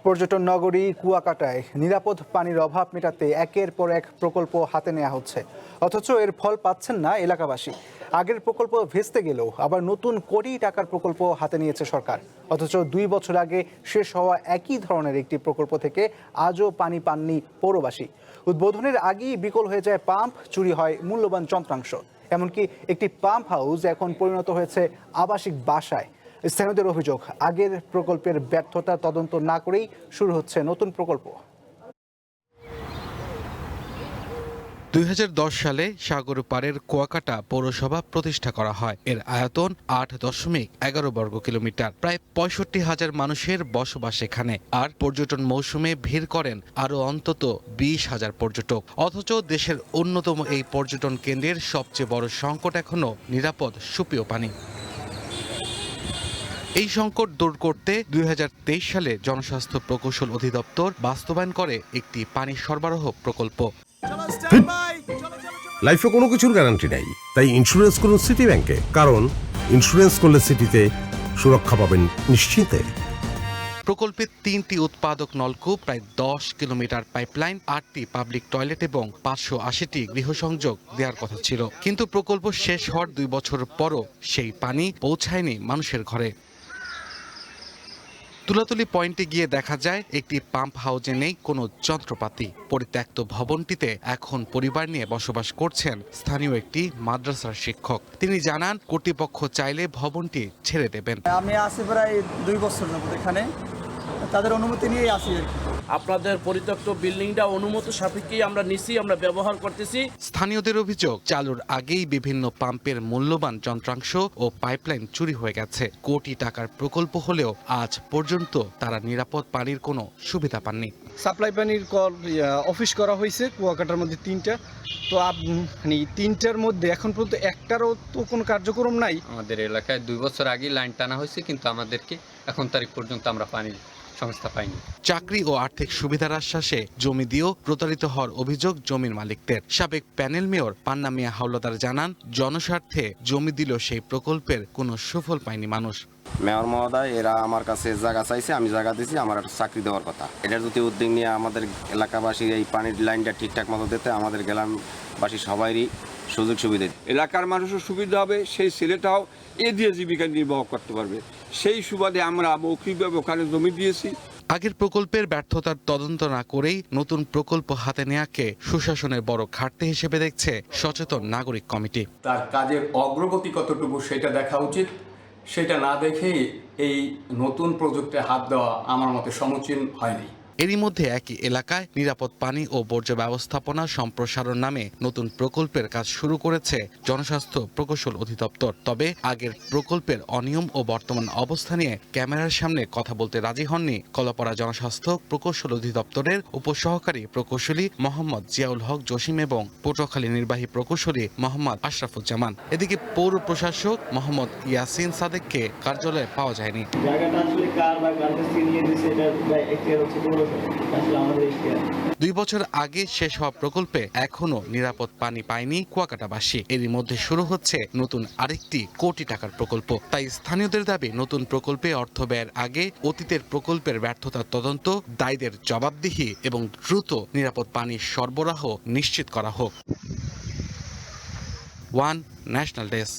পর্যটন নগরী কুয়াকাটায় নিরাপদ পানির অভাব মেটাতে একের পর এক প্রকল্প হাতে নেওয়া হচ্ছে, অথচ এর ফল পাচ্ছেন না এলাকাবাসী। আগের প্রকল্প ভেস্তে গেলেও আবার নতুন কোটি টাকার প্রকল্প হাতে নিয়েছে সরকার, অথচ 2 বছর আগে শেষ হওয়া একই ধরনের একটি প্রকল্প থেকে আজও পানি পাননি পৌরবাসী। উদ্বোধনের আগেই বিকল হয়ে যায় পাম্প, চুরি হয় মূল্যবান যন্ত্রাংশ, এমনকি একটি পাম্প হাউস এখন পরিণত হয়েছে আবাসিক বাসায়। স্থানীয়দের অভিযোগ, আগের প্রকল্পের ব্যর্থতা তদন্ত না করেই শুরু হচ্ছে নতুন প্রকল্প। 2010 সালে সাগর পাড়ের কুয়াকাটা পৌরসভা প্রতিষ্ঠা করা হয়। এর আয়তন 8.11 বর্গ কিলোমিটার, প্রায় 65,000 মানুষের বসবাস এখানে। আর পর্যটন মৌসুমে ভিড় করেন আরো অন্তত 20,000 পর্যটক। অথচ দেশের অন্যতম এই পর্যটন কেন্দ্রের সবচেয়ে বড় সংকট এখনো নিরাপদ সুপেয় পানি। এই সংকট দূর করতে 2023 সালে জনস্বাস্থ্য প্রকৌশল অধিদপ্তর বাস্তবায়ন করে একটি পানি সরবরাহ প্রকল্প। লাইফে কোনো কিছুর গ্যারান্টি নাই, তাই ইন্স্যুরেন্স করুন সিটি ব্যাংকে, কারণ ইন্স্যুরেন্স করলে সিটিতে সুরক্ষা পাবেন নিশ্চিন্তে। প্রকল্পে 3টি উৎপাদক নলকূপ, প্রায় 10 কিলোমিটার পাইপলাইন, 8টি পাবলিক টয়লেট এবং 580টি গৃহসংযোগ দেওয়ার কথা ছিল। কিন্তু প্রকল্প শেষ হওয়ার 2 বছর পরও সেই পানি পৌঁছায়নি মানুষের ঘরে। তুলাতুলি পয়েন্টে গিয়ে দেখা যায় একটি পাম্প হাউসে নেই কোনো যন্ত্রপাতি। পরিত্যক্ত ভবনটিতে এখন পরিবার নিয়ে বসবাস করছেন স্থানীয় একটি মাদ্রাসার শিক্ষক। তিনি জানান, কর্তৃপক্ষ চাইলে ভবনটি ছেড়ে দেবেন। আমি আছি প্রায় 2 বছর যাবত এখানে, তাদের অনুমতি নিয়েই আছি আর কি। আপনাদের পরিত্যক্ত বিল্ডিংটা অনুমতি সাপেক্ষেই আমরা নিছি, আমরা ব্যবহার করতেছি। স্থানীয়দের অভিযোগ, চালুর আগেই বিভিন্ন পাম্পের মূল্যবান যন্ত্রাংশ ও পাইপলাইন চুরি হয়ে গেছে। কোটি টাকার প্রকল্প হলেও আজ পর্যন্ত তারা নিরাপদ পানির কোনো সুবিধা পাননি। সাপ্লাই পানির কল অফিস করা হয়েছে কুয়াকাটার মধ্যে 3টা, তো মানে 3টার মধ্যে এখন পর্যন্ত একটারও তো কোনো কার্যক্রম নাই। আমাদের এলাকায় 2 বছর আগে লাইন টানা হয়েছে, কিন্তু আমাদেরকে এখন তারিখ পর্যন্ত আমরা পানি সংস্থা পাইনি। চাকরি ও আর্থিক সুবিধার আশ্বাসে জমি দিয়েও প্রতারিত হওয়ার অভিযোগ জমির মালিকদের। সাবেক প্যানেল মেয়র পান্না মিয়া হাওলাদার জানান, জনস্বার্থে জমি দিল সেই প্রকল্পের কোনো সুফল পায়নি মানুষ। মেয়র মহোদয় এরা আমার কাছে জায়গা চাইছে, আমি জায়গা দিয়েছি, আমার একটা চাকরি দেওয়ার কথা। এটার যদি উদ্যোগ নিয়ে আমাদের এলাকাবাসীর এই পানির লাইনটা ঠিকঠাক মতো দিতে আমাদের গ্রামবাসী সবারই সুযোগ সুবিধা, এলাকার মানুষের সুবিধা হবে, সেই ছেলেটাও এ দিয়ে জীবিকা নির্বাহ করতে পারবে। সেই সুবাদে আমরা মৌখিকভাবে ওখানে জমি দিয়েছি। আগের প্রকল্পের ব্যর্থতার তদন্ত না করেই নতুন প্রকল্প হাতে নেওয়াকে সুশাসনের বড় ঘাটতি হিসেবে দেখছে সচেতন নাগরিক কমিটি। তার কাজের অগ্রগতি কতটুকু সেটা দেখা উচিত, সেটা না দেখেই এই নতুন প্রযুক্তিতে হাত দেওয়া আমার মতে সমীচীন হয়নি। এরই মধ্যে একই এলাকায় নিরাপদ পানি ও বর্জ্য ব্যবস্থাপনা সম্প্রসারণ নামে নতুন প্রকল্পের কাজ শুরু করেছে জনস্বাস্থ্য প্রকৌশল অধিদপ্তর। তবে আগের প্রকল্পের অনিয়ম ও বর্তমান অবস্থা নিয়ে ক্যামেরার সামনে কথা বলতে রাজি হননি কলাপাড়া জনস্বাস্থ্য প্রকৌশল অধিদপ্তরের উপসহকারী প্রকৌশলী মোহাম্মদ জিয়াউল হক জসিম এবং পটুয়াখালী নির্বাহী প্রকৌশলী মোহাম্মদ আশরাফুজ্জামান। এদিকে পৌর প্রশাসক মোহাম্মদ ইয়াসিন সাদেককে কার্যালয়ে পাওয়া যায়নি। 2 বছর আগে শেষ হওয়া প্রকল্পে এখনো নিরাপদ পানি পায়নি কুয়াকাটাবাসী। এরই মধ্যে শুরু হচ্ছে নতুন আরেকটি কোটি টাকার প্রকল্প। তাই স্থানীয়দের দাবি, নতুন প্রকল্পে অর্থ ব্যয়ের আগে অতীতের প্রকল্পের ব্যর্থতার তদন্ত, দায়ীদের জবাবদিহি এবং দ্রুত নিরাপদ পানির সরবরাহ নিশ্চিত করা হোক। One national desk.